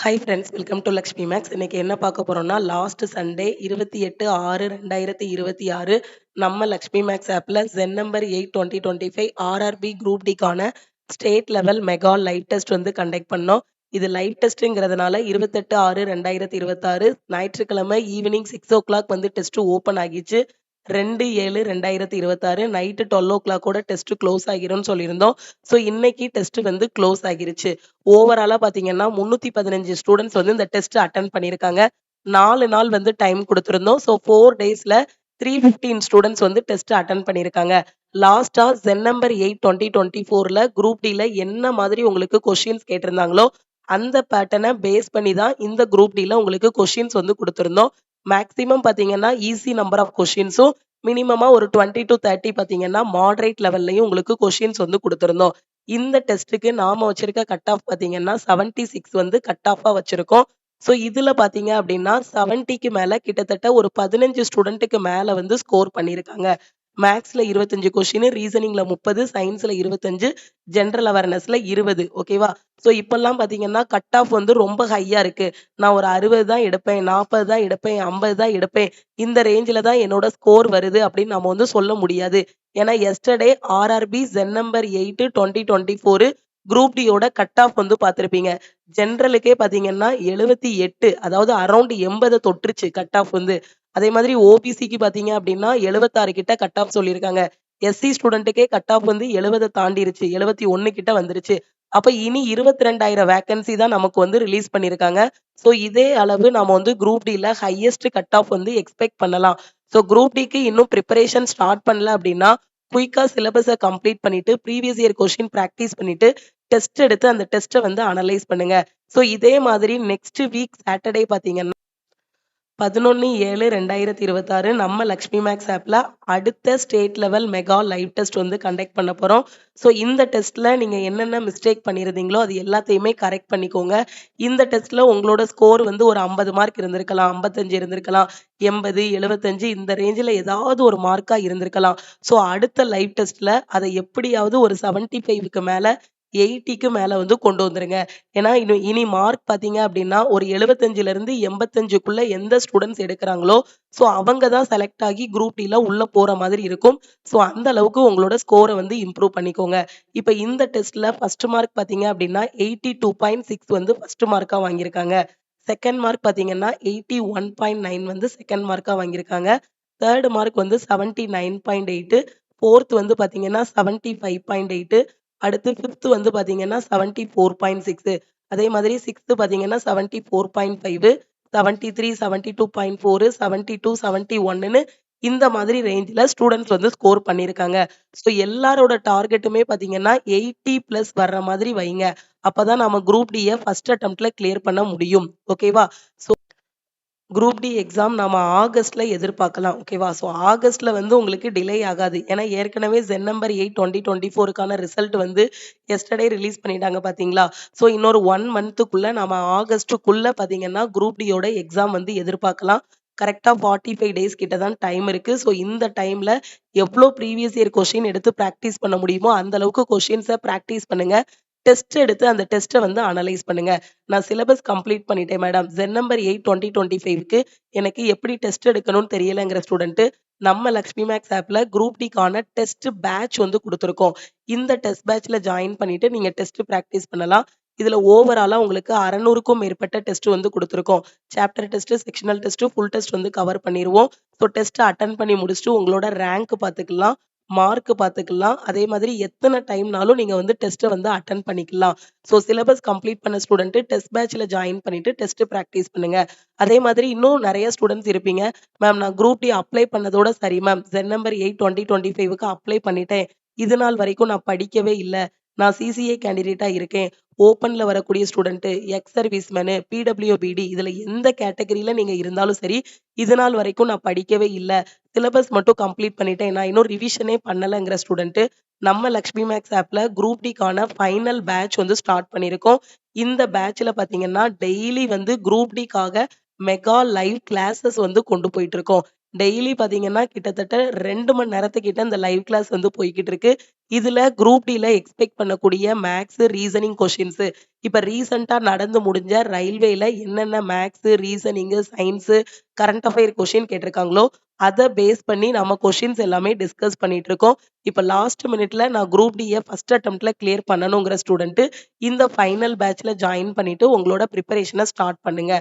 Hi friends, welcome to Lakshmi Maths. இன்னைக்கு என்ன பார்க்க போறோம்னா, லாஸ்ட் சண்டே 28/6/2026 நம்ம லக்ஷ்மி மேக்ஸ் ஆப்ல ஜென் நம்பர் 8/2025 ஆர்ஆர்பி குரூப் டிக்கான state level mega live test வந்து கண்டக்ட் பண்ணோம். இது லைவ் டெஸ்ட்டுங்கிறதுனால 28/6/2026 ஞாயிற்றுக்கிழமை ஈவினிங் 6:00 வந்து டெஸ்ட் ஓப்பன் ஆகிச்சு. 2/7/2026 நைட்டு 12:00 டெஸ்ட் க்ளோஸ் ஆகிரும்னு சொல்லியிருந்தோம். ஸோ இன்னைக்கு டெஸ்ட் வந்து க்ளோஸ் ஆகிருச்சு. ஓவராலா பார்த்தீங்கன்னா 315 ஸ்டூடண்ட்ஸ் வந்து இந்த டெஸ்ட் அட்டெண்ட் பண்ணியிருக்காங்க. 4 நாள் வந்து டைம் குடுத்திருந்தோம். ஸோ 4 டேஸ்ல 315 ஸ்டூடண்ட்ஸ் வந்து டெஸ்ட் அட்டெண்ட் பண்ணியிருக்காங்க. லாஸ்ட்டா ஜென் நம்பர் 8/2024ல குரூப் டில என்ன மாதிரி உங்களுக்கு கொஸ்டின்ஸ் கேட்டிருந்தாங்களோ, அந்த பேட்டர்ன பேஸ் பண்ணி தான் இந்த குரூப் டில உங்களுக்கு கொஸ்டின்ஸ் வந்து குடுத்திருந்தோம். மேக்ஸிமம் பார்த்தீங்கன்னா ஈஸி நம்பர் ஆஃப் கொஸ்டின்ஸும், மினிமமா ஒரு 20-30 பார்த்தீங்கன்னா மாடரேட் லெவல்லயும் உங்களுக்கு கொஸ்டின்ஸ் வந்து குடுத்திருந்தோம். இந்த டெஸ்ட்டுக்கு நாம வச்சிருக்க கட் ஆஃப் பார்த்தீங்கன்னா 76 வந்து கட் ஆஃபா வச்சிருக்கோம். ஸோ இதுல பார்த்தீங்க அப்படின்னா 70க்கு மேல கிட்டத்தட்ட ஒரு 15 ஸ்டூடண்ட்டுக்கு மேல வந்து ஸ்கோர் பண்ணியிருக்காங்க. மேத்ஸ்ல 25 கொஸ்டின், ரீசனிங்ல 30, சயின்ஸ்ல 25, ஜெனரல் அவேர்னஸ்ல 20. ஓகேவா? ஸோ இப்பல்லாம் பார்த்தீங்கன்னா கட் ஆஃப் வந்து ரொம்ப ஹையா இருக்கு. நான் ஒரு 60 தான் எடுப்பேன், 40 தான் எடுப்பேன், 50 தான் எடுப்பேன். இந்த ரேஞ்சில தான் என்னோட ஸ்கோர் வருது அப்படின்னு நம்ம வந்து சொல்ல முடியாது. ஏன்னா yesterday RRB gen number 8 2024 group டியோட கட் ஆஃப் வந்து பார்த்திருப்பீங்க. ஜெனரலுக்கே பார்த்தீங்கன்னா 78, அதாவது அரவுண்ட் 80 தொட்டுருச்சு கட் ஆஃப் வந்து. அதே மாதிரி ஓபிசிக்கு பார்த்தீங்க அப்படின்னா 76 கிட்ட கட் ஆஃப் சொல்லியிருக்காங்க. எஸ்சி ஸ்டூடெண்ட்டுக்கே கட் ஆஃப் வந்து 70 தாண்டிருச்சு. 71 கிட்ட வந்துருச்சு. அப்ப இனி 22,000 வேக்கன்சி தான் நமக்கு வந்து ரிலீஸ் பண்ணியிருக்காங்க. ஸோ இதே அளவு நாம வந்து குரூப் டில ஹையஸ்ட் கட் ஆஃப் வந்து எக்ஸ்பெக்ட் பண்ணலாம். ஸோ குரூப் டிக்கு இன்னும் பிரிப்பரேஷன் ஸ்டார்ட் பண்ணல அப்படின்னா, குயிக்கா சிலபஸ கம்ப்ளீட் பண்ணிட்டு, ப்ரீவியஸ் இயர் கொஸ்டின் பிராக்டிஸ் பண்ணிட்டு, டெஸ்ட் எடுத்து அந்த டெஸ்ட்ட வந்து அனலைஸ் பண்ணுங்க. ஸோ இதே மாதிரி நெக்ஸ்ட் வீக் சாட்டர்டே பார்த்தீங்கன்னா 11/7/2026 நம்ம லக்ஷ்மி மேக்ஸ் ஆப்ல அடுத்த state level mega live test வந்து கண்டக்ட் பண்ண போறோம். ஸோ இந்த டெஸ்ட்ல நீங்க என்னென்ன மிஸ்டேக் பண்ணியிருந்தீங்களோ அது எல்லாத்தையுமே கரெக்ட் பண்ணிக்கோங்க. இந்த டெஸ்ட்ல உங்களோட ஸ்கோர் வந்து ஒரு 50 மார்க் இருந்திருக்கலாம், 55 இருந்திருக்கலாம், 80, 75 இந்த ரேஞ்சில ஏதாவது ஒரு மார்க்கா இருந்திருக்கலாம். ஸோ அடுத்த லைவ் டெஸ்ட்ல அதை எப்படியாவது ஒரு 75க்கு மேல 80க்கு மேல வந்து கொண்டு வந்துருங்க. ஏன்னா இனி மார்க் பார்த்தீங்க அப்படின்னா, ஒரு 75லிருந்து 85க்குள்ள எந்த ஸ்டூடண்ட்ஸ் எடுக்குறாங்களோ, ஸோ அவங்க தான் செலக்ட் ஆகி குரூப் டில உள்ள போற மாதிரி இருக்கும். ஸோ அந்த அளவுக்கு உங்களோட ஸ்கோர வந்து இம்ப்ரூவ் பண்ணிக்கோங்க. இப்ப இந்த டெஸ்ட்ல ஃபர்ஸ்ட் மார்க் பார்த்தீங்க அப்படின்னா 82.6 வந்து ஃபர்ஸ்ட் மார்க்கா வாங்கியிருக்காங்க. செகண்ட் மார்க் பார்த்தீங்கன்னா 81.9 வந்து செகண்ட் மார்க்கா வாங்கியிருக்காங்க. தேர்ட் மார்க் வந்து 79.8, ஃபோர்த் வந்து பார்த்தீங்கன்னா 75.8, அடுத்து ஃபிஃப்த் வந்து பார்த்தீங்கன்னா 74.6, அதே மாதிரி சிக்ஸ்த் பார்த்தீங்கன்னா 74.5, 73, 72.4, 72, 71ன்னு இந்த மாதிரி ரேஞ்சில ஸ்டூடண்ட்ஸ் வந்து ஸ்கோர் பண்ணியிருக்காங்க. ஸோ எல்லாரோட டார்கெட்டுமே பார்த்தீங்கன்னா 80+ வர்ற மாதிரி வைங்க. அப்பதான் நம்ம குரூப் டிய ஃபர்ஸ்ட் அட்டெம்ப்ட்ல கிளியர் பண்ண முடியும். ஓகேவா? ஸோ குரூப் டி எக்ஸாம் நாம ஆகஸ்ட்ல எதிர்பார்க்கலாம். ஓகேவா? ஸோ ஆகஸ்ட்ல வந்து உங்களுக்கு டிலே ஆகாது. ஏன்னா ஏற்கனவே ஜென் நம்பர் 8 2024க்கான ரிசல்ட் வந்து எஸ்டர்டே ரிலீஸ் பண்ணிட்டாங்க பார்த்தீங்களா? ஸோ இன்னொரு 1 மந்த்துக்குள்ள நாம ஆகஸ்ட்டுக்குள்ள பார்த்தீங்கன்னா, குரூப் டியோட எக்ஸாம் வந்து எதிர்பார்க்கலாம். கரெக்ட்டா 45 டேஸ் கிட்ட தான் டைம் இருக்கு. ஸோ இந்த டைம்ல எவ்ளோ ப்ரீவியஸ் இயர் கொஸ்டின் எடுத்து பிராக்டிஸ் பண்ண முடியுமோ, அந்த அளவுக்கு கொஸ்டின்ஸ பிராக்டிஸ் பண்ணுங்க. டெஸ்ட் எடுத்து அந்த டெஸ்ட்ட வந்து அனலைஸ் பண்ணுங்க. நான் சிலபஸ் கம்ப்ளீட் பண்ணிட்டேன் மேடம். ஜென் நம்பர் 8 2025க்கு எனக்கு எப்படி டெஸ்ட் எடுக்கணும்னு தெரியலங்கிற ஸ்டூடண்ட் நம்ம லக்ஷ்மி மேக்ஸ் ஆப்ல குரூப் டிக்கான டெஸ்ட் பேட்ச் வந்து குடுத்துருக்கோம். இந்த டெஸ்ட் பேட்ச்ல ஜாயின் பண்ணிட்டு நீங்க டெஸ்ட் பிராக்டிஸ் பண்ணலாம். இதுல ஓவராலா உங்களுக்கு 600க்கும் மேற்பட்ட டெஸ்ட் வந்து குடுத்துருக்கோம். Chapter test, sectional test, full test வந்து கவர் பண்ணிருவோம். ஸோ டெஸ்ட் அட்டெண்ட் பண்ணி முடிச்சுட்டு உங்களோட ரேங்க் பார்த்துக்கலாம். மார்க் பார்த்துக்கலாம். அதே மாதிரி எத்தன டைம்னாலும் நீங்க வந்து டெஸ்ட்ட வந்து அட்டெண்ட் பண்ணிக்கலாம். ஸோ சிலபஸ் கம்ப்ளீட் பண்ண ஸ்டூடண்ட் டெஸ்ட் பேட்ச்ல ஜாயின் பண்ணிட்டு டெஸ்ட் பிராக்டிஸ் பண்ணுங்க. அதே மாதிரி இன்னும் நெறைய ஸ்டூடண்ட்ஸ் இருப்பீங்க. மேம் நான் குரூப் டி அப்ளை பண்ணதோட சரி மேம். ஜென் நம்பர் 8 2025க்கு அப்ளை பண்ணிட்டேன். இது நாள் வரைக்கும் நான் படிக்கவே இல்ல. நான் சிசிஏ கேண்டிடேட்டா இருக்கேன். ஓப்பன்ல வரக்கூடிய student, ex service menu, PWBD இதுல எந்த கேட்டகரியில நீங்க இருந்தாலும் சரி, இது நாள் வரைக்கும் நான் படிக்கவே இல்ல. சிலபஸ் மட்டும் கம்ப்ளீட் பண்ணிட்டேன். நான் இன்னும் ரிவிஷனே பண்ணலங்கிற ஸ்டூடண்ட் நம்ம லக்ஷ்மி மேக்ஸ் ஆப்ல குரூப் டிக்கான ஃபைனல் பேட்ச் வந்து ஸ்டார்ட் பண்ணியிருக்கோம். இந்த பேட்ச்ல பார்த்தீங்கன்னா, டெய்லி வந்து குரூப் டிக்காக மெகா லைவ் கிளாஸஸ் வந்து கொண்டு போயிட்டு இருக்கோம். டெய்லி பார்த்தீங்கன்னா, கிட்டத்தட்ட 2 மணி நேரத்துக்கிட்ட இந்த லைவ் கிளாஸ் வந்து போய்க்கிட்டு இருக்கு. இதுல குரூப் டில எக்ஸ்பெக்ட் பண்ணக்கூடிய மேத்ஸ், ரீசனிங் கொஸ்டின்ஸு இப்ப ரீசென்ட்டா நடந்து முடிஞ்ச ரயில்வேல என்னென்ன maths, reasoning, science, current affair question கேட்டிருக்காங்களோ, அத பேஸ் பண்ணி நம்ம கொஸ்டின்ஸ் எல்லாமே டிஸ்கஸ் பண்ணிட்டு இருக்கோம். இப்ப லாஸ்ட் மினிட்ல நான் குரூப் டிய ஃபர்ஸ்ட் அட்டெம்ப்ட்ல கிளியர் பண்ணணுங்கிற ஸ்டூடண்ட் இந்த ஃபைனல் பேட்ச்ல ஜாயின் பண்ணிட்டு உங்களோட பிரிப்பரேஷன ஸ்டார்ட் பண்ணுங்க.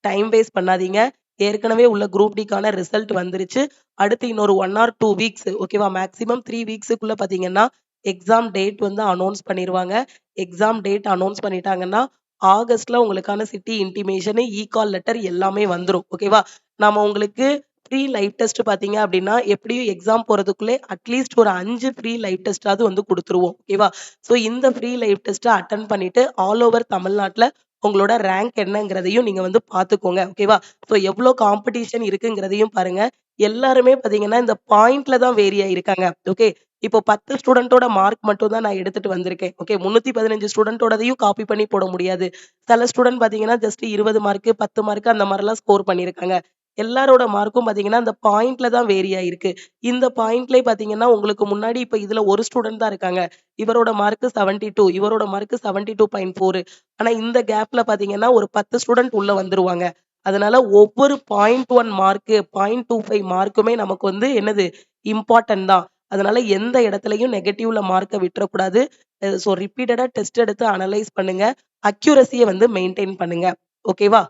டைம் வேஸ்ட் பண்ணாதீங்க. ஏற்கனவே உள்ள குரூப் டிக்கான ரிசல்ட் வந்துருச்சு. அடுத்து இன்னொரு 1 ஆர் 2 வீக்ஸ் ஓகேவா? மேக்ஸிமம் 3 வீக்ஸுக்குள்ள பார்த்தீங்கன்னா, எக்ஸாம் டேட் வந்து அனௌன்ஸ் பண்ணிருவாங்க. எக்ஸாம் டேட் அனௌன்ஸ் பண்ணிட்டாங்கன்னா, ஆகஸ்ட்ல உங்களுக்கான சிட்டி இன்டிமேஷன், கால் லெட்டர் எல்லாமே வந்துரும். ஓகேவா? நாம உங்களுக்கு ஃப்ரீ லைவ் டெஸ்ட் பார்த்தீங்க அப்படின்னா, எப்படியும் எக்ஸாம் போறதுக்குள்ளே அட்லீஸ்ட் ஒரு 5 ஃப்ரீ லைவ் டெஸ்ட்டாவது வந்து குடுத்துருவோம். ஓகேவா? ஸோ இந்த ஃப்ரீ லைவ் டெஸ்ட்ட அட்டெண்ட் பண்ணிட்டு ஆல் ஓவர் தமிழ்நாட்ல உங்களோட ரேங்க் என்னங்கிறதையும் நீங்க வந்து பார்த்துக்கோங்க. ஓகேவா? ஸோ எவ்ளோ காம்படிஷன் இருக்குங்கிறதையும் பாருங்க. எல்லாருமே பார்த்தீங்கன்னா, இந்த பாயிண்ட்ல தான் வேரி ஆயிருக்காங்க. ஓகே. இப்போ 10 ஸ்டூடண்டோட மார்க் மட்டும் தான் நான் எடுத்துட்டு வந்திருக்கேன். ஓகே. 315 ஸ்டூடண்டோடதையும் காப்பி பண்ணி போட முடியாது. சில ஸ்டூடண்ட் பார்த்தீங்கன்னா, ஜஸ்ட் 20 மார்க், 10 மார்க் அந்த மாரிலாம் ஸ்கோர் பண்ணியிருக்காங்க. எல்லாரோட மார்க்கும் பார்த்தீங்கன்னா, அந்த பாயிண்ட்ல தான் வேரி ஆயிருக்கு. இந்த பாயிண்ட்லயே பார்த்தீங்கன்னா, உங்களுக்கு முன்னாடி இப்ப இதுல ஒரு ஸ்டூடண்ட் தான் இருக்காங்க. இவரோட மார்க் 72, இவரோட மார்க் 72.4. ஆனா இந்த கேப்ல பார்த்தீங்கன்னா, ஒரு 10 ஸ்டூடண்ட் உள்ள வந்துருவாங்க. அதனால ஒவ்வொரு 0.1 மார்க், 0.25 மார்க்குமே நமக்கு வந்து என்னது இம்பார்ட்டன்ட் தான். அதனால எந்த இடத்துலயும் நெகட்டிவ்ல மார்க்க விட்டுறக்கூடாது. ஸோ ரிப்பீட்டடா டெஸ்ட் எடுத்து அனலைஸ் பண்ணுங்க. அக்யூரசிய வந்து மெயின்டெயின் பண்ணுங்க. ஓகேவா?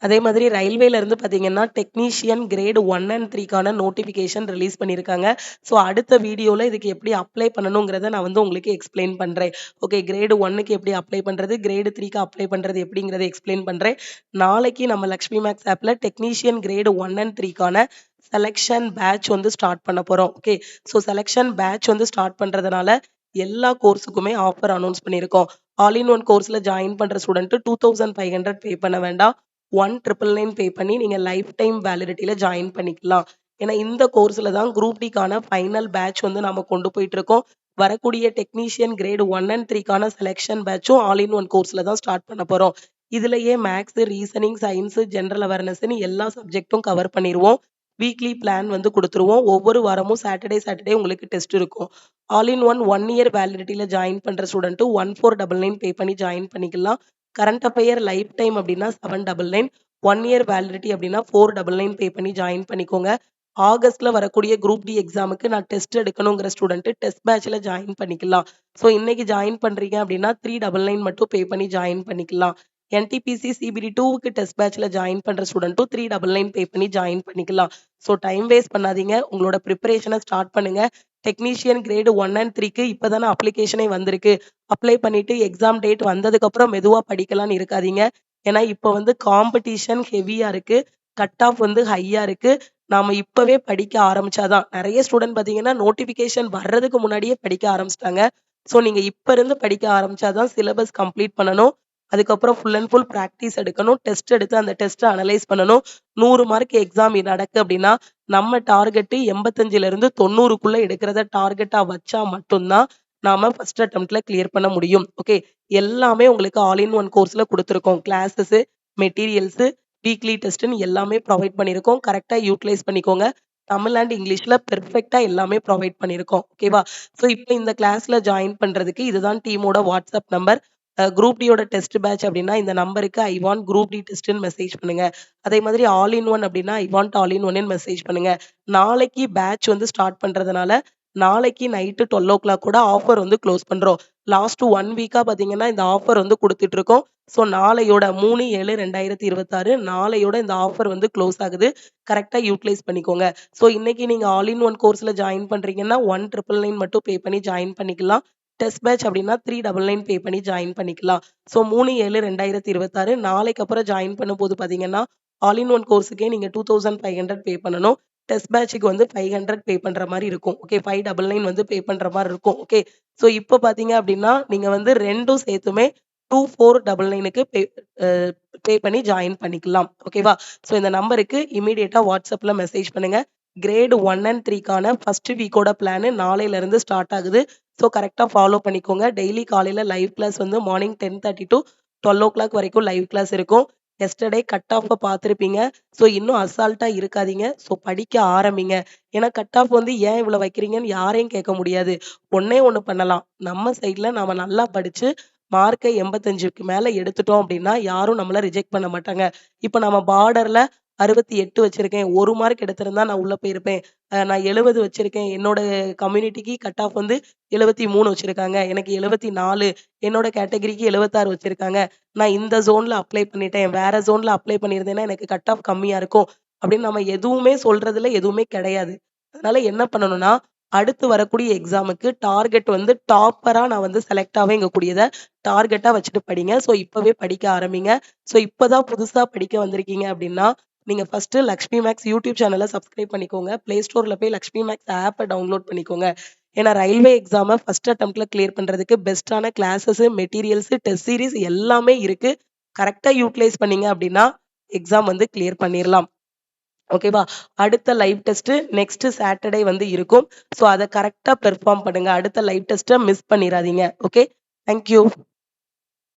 அதே மாதிரி ரயில்வேல இருந்து பார்த்தீங்கன்னா, டெக்னீஷியன் கிரேட் 1 அண்ட் 3க்கான நோட்டிஃபிகேஷன் ரிலீஸ் பண்ணியிருக்காங்க. ஸோ அடுத்த வீடியோல இதுக்கு எப்படி அப்ளை பண்ணணுங்கிறத நான் வந்து உங்களுக்கு எக்ஸ்ப்ளைன் பண்றேன். ஓகே கிரேட் 1க்கு எப்படி அப்ளை பண்றது? கிரேட் 3க்கு அப்ளை பண்றது எப்படிங்கிறத எக்ஸ்ப்ளைன் பண்றேன். நாளைக்கு நம்ம லக்ஷ்மி மேக்ஸ் ஆப்ல டெக்னீஷியன் கிரேட் 1 அண்ட் 3க்கான செலக்ஷன் பேட்ச் வந்து ஸ்டார்ட் பண்ண போறோம். ஓகே. ஸோ செலக்ஷன் பேட்ச் வந்து ஸ்டார்ட் பண்றதுனால எல்லா கோர்ஸுக்குமே ஆஃபர் அனௌன்ஸ் பண்ணியிருக்கோம். ஆல் இன் ஒன் கோர்ஸ்ல ஜாயின் பண்ற ஸ்டூடண்ட் 2500 பே பண்ண வேண்டாம். 1999 பே பண்ணி நீங்க லைஃப் டைம் வேலிடிட்டில ஜாயின் பண்ணிக்கலாம். ஏன்னா இந்த கோர்ஸ்ல தான் குரூப் டிக்கான ஃபைனல் பேட்ச் வந்து நாம கொண்டு போயிட்டு இருக்கோம். வரக்கூடிய டெக்னீஷியன் கிரேட் 1 அண்ட் 3க்கான செலக்ஷன் பேட்சும் ஆல் இன் ஒன் கோர்ஸ்ல தான் ஸ்டார்ட் பண்ண போறோம். இதுலயே மேத்ஸ், ரீசனிங், சயின்ஸ், ஜெனரல் அவேர்னஸ்ன்னு எல்லா சப்ஜெக்ட்டும் கவர் பண்ணிருவோம். வீக்லி பிளான் வந்து குடுத்துருவோம். ஒவ்வொரு வாரமும் சாட்டர்டே உங்களுக்கு டெஸ்ட் இருக்கும். ஆல் இன் ஒன் 1 இயர் வேலிடிட்டில ஜாயின் பண்ற ஸ்டூடண்ட் 1499 பே பண்ணி ஜாயின் பண்ணிக்கலாம். கரண்ட் அஃபயர் லைஃப் டைம் அப்படின்னா 799, 1 இயர் வேலிடிட்டி அப்படின்னா 499 பே பண்ணி ஜாயின் பண்ணிக்கோங்க. ஆகஸ்ட்ல வரக்கூடிய குரூப் டி எக்ஸாமுக்கு நான் டெஸ்ட் எடுக்கணுங்கிற ஸ்டூடண்ட் டெஸ்ட் பேட்ச்ல ஜாயின் பண்ணிக்கலாம். ஸோ இன்னைக்கு ஜாயின் பண்றீங்க அப்படின்னா 399 மட்டும் பே பண்ணி ஜாயின் பண்ணிக்கலாம். என்டிபிசி சிபிடி 2க்கு டெஸ்ட் பேட்ச்ல ஜாயின் பண்ற ஸ்டூடண்ட்டும் 399 பே பண்ணி ஜாயின் பண்ணிக்கலாம். ஸோ டைம் வேஸ்ட் பண்ணாதீங்க. உங்களோட ப்ரிப்பரேஷன ஸ்டார்ட் பண்ணுங்க. டெக்னீஷியன் கிரேட் 1 அண்ட் 3க்கு இப்பதானே அப்ளிகேஷனே வந்திருக்கு. அப்ளை பண்ணிட்டு எக்ஸாம் டேட் வந்ததுக்கப்புறம் மெதுவா படிக்கலாம்னு இருக்காதீங்க. ஏன்னா இப்ப வந்து காம்படிஷன் ஹெவியா இருக்கு. கட் ஆஃப் வந்து ஹையா இருக்கு. நாம இப்பவே படிக்க ஆரம்பிச்சா தான் நெறைய ஸ்டூடண்ட் பார்த்தீங்கன்னா, நோட்டிஃபிகேஷன் வர்றதுக்கு முன்னாடியே படிக்க ஆரம்பிச்சுட்டாங்க. ஸோ நீங்க இப்ப இருந்து படிக்க ஆரம்பிச்சா தான் சிலபஸ் கம்ப்ளீட் பண்ணணும். அதுக்கப்புறம் ஃபுல் அண்ட் ஃபுல் பிராக்டிஸ் எடுக்கணும். டெஸ்ட் எடுத்து அந்த டெஸ்ட்ட அனலைஸ் பண்ணணும். 100 மார்க் எக்ஸாம் நடக்கு அப்படின்னா, நம்ம டார்கெட் 85லிருந்து 90க்குள்ள எடுக்கிறத டார்கெட்டா வச்சா மட்டும் தான் நாம ஃபர்ஸ்ட் அட்டெம்ப்ட்ல கிளியர் பண்ண முடியும். ஓகே. எல்லாமே உங்களுக்கு ஆல் இன் ஒன் கோர்ஸ்ல குடுத்துருக்கோம். கிளாஸஸ், மெட்டீரியல்ஸ், வீக்லி டெஸ்ட்ன்னு எல்லாமே ப்ரொவைட் பண்ணியிருக்கோம். கரெக்ட்டா யூட்டிலைஸ் பண்ணிக்கோங்க. தமிழ் அண்ட் இங்கிலீஷ்ல பெர்ஃபெக்ட்டா எல்லாமே ப்ரொவைட் பண்ணியிருக்கோம். ஓகேவா? ஸோ இப்ப இந்த கிளாஸ்ல ஜாயின் பண்றதுக்கு இதுதான் டீமோட வாட்ஸ்அப் நம்பர். குரூப் டியோட டெஸ்ட் பேட்ச் அப்படின்னா இந்த நம்பருக்கு ஐ வாண்ட் குரூப் டி டெஸ்ட்ன்னு மெசேஜ் பண்ணுங்க. அதே மாதிரி ஆல் இன் ஒன் அப்படின்னா ஐ வாண்ட் ஆல் இன் ஒன்னு மெசேஜ் பண்ணுங்க. நாளைக்கு பேட்ச் வந்து ஸ்டார்ட் பண்றதுனால நாளைக்கு நைட்டு 12:00 கூட ஆஃபர் வந்து க்ளோஸ் பண்றோம். லாஸ்ட் 1 வீக்கா பார்த்தீங்கன்னா, இந்த ஆஃபர் வந்து குடுத்துட்டு இருக்கோம். ஸோ நாளையோட 3/7/2026 நாளையோட இந்த ஆஃபர் வந்து க்ளோஸ் ஆகுது. கரெக்ட்டா யூட்டிலைஸ் பண்ணிக்கோங்க. ஸோ இன்னைக்கு நீங்க ஆல் இன் ஒன் கோர்ஸ்ல ஜாயின் பண்றீங்கன்னா 1999 மட்டும் பே பண்ணி ஜாயின் பண்ணிக்கலாம். டெஸ்ட் பேட்ச் அப்படின்னா 399 பே பண்ணி ஜாயின் பண்ணிக்கலாம். ஸோ 3/7/2026 நாளைக்கு அப்புறம் ஜாயின் பண்ணும்போது பார்த்தீங்கன்னா, ஆல் இன் ஒன் கோர்ஸுக்கே நீங்க 2500 பே பண்ணணும். டெஸ்ட் பேட்ச்க்கு வந்து 500 பே பண்ற மாரி இருக்கும். ஓகே 599 வந்து பே பண்ற மாரி இருக்கும். ஓகே. ஸோ இப்ப பார்த்தீங்க அப்படின்னா, நீங்க வந்து 2ம் சேர்த்துமே 2499க்கு பே பண்ணி ஜாயின் பண்ணிக்கலாம். ஓகேவா? ஸோ இந்த நம்பருக்கு இம்மீடியட்டா WhatsAppல மெசேஜ் பண்ணுங்க. கிரேட் 1 அண்ட் 3க்கான ஃபர்ஸ்ட் வீக்கோட பிளான் நாளையிலிருந்து ஸ்டார்ட் ஆகுது. ஸோ கரெக்ட்டா ஃபாலோ பண்ணிக்கோங்க. டெய்லி காலையில லைவ் கிளாஸ் வந்து மார்னிங் 10:30 to 12:00 வரைக்கும் லைவ் கிளாஸ் இருக்கும். எஸ்டர்டே கட் ஆஃப்ப பார்த்துருப்பீங்க. ஸோ இன்னும் அசால்ட்டா இருக்காதீங்க. ஸோ படிக்க ஆரம்பிங்க. ஏன்னா கட் ஆஃப் வந்து ஏன் இவ்வளோ வைக்கிறீங்கன்னு யாரையும் கேட்க முடியாது. ஒண்ணே ஒண்ணு பண்ணலாம். நம்ம சைட்ல நாம நல்லா படிச்சு மார்க்க 85க்கு மேல எடுத்துட்டோம் அப்டின்னா, யாரும் நம்மள ரிஜெக்ட் பண்ண மாட்டாங்க. இப்ப நம்ம பார்டர்ல 68 வச்சிருக்கேன். 1 மார்க் எடுத்திருந்தா நான் உள்ள போயிருப்பேன். நான் 70 வச்சிருக்கேன். என்னோட கம்யூனிட்டிக்கு கட் ஆஃப் வந்து 73 வச்சிருக்காங்க. எனக்கு 74 என்னோட கேட்டகரிக்கு 76 வச்சிருக்காங்க. நான் இந்த ஜோன்ல அப்ளை பண்ணிட்டேன். வேற ஜோன்ல அப்ளை பண்ணியிருந்தேன்னா, எனக்கு கட் ஆஃப் கம்மியா இருக்கும். அப்படின்னு நம்ம எதுவுமே சொல்றதுல எதுவுமே கிடையாது. அதனால என்ன பண்ணணும்னா, அடுத்து வரக்கூடிய எக்ஸாமுக்கு டார்கெட் வந்து டாப்பரா நான் வந்து செலக்ட் ஆவேங்கக்கூடியத டார்கெட்டா வச்சுட்டு படிங்க. ஸோ இப்பவே படிக்க ஆரம்பிங்க. ஸோ இப்பதான் புதுசா படிக்க வந்திருக்கீங்க அப்படின்னா, நீங்க ஃபர்ஸ்ட்டு லக்ஷ்மி மேக்ஸ் யூடியூப் சேனல சப்ஸ்கிரைப் பண்ணிக்கோங்க. Play Storeல போய் லக்ஷ்மி மேக்ஸ் ஆப்ப டவுன்லோட் பண்ணிக்கோங்க. ஏன்னா ரயில்வே எக்ஸாம ஃபர்ஸ்ட் அட்டெம்ப்ட்ல கிளியர் பண்றதுக்கு பெஸ்ட்டான கிளாஸஸ், மெட்டீரியல்ஸ், டெஸ்ட் சீரிஸ் எல்லாமே இருக்கு. கரெக்ட்டா யூட்டிலைஸ் பண்ணீங்க அப்படின்னா, எக்ஸாம் வந்து கிளியர் பண்ணிறலாம். ஓகேவா? அடுத்த லைவ் டெஸ்ட் நெக்ஸ்ட் சாட்டர்டே வந்து இருக்கும். ஸோ அத கரெக்ட்டா பெர்ஃபார்ம் பண்ணுங்க. அடுத்த லைவ் டெஸ்ட்ட மிஸ் பண்ணிறாதீங்க. ஓகே. Thank you.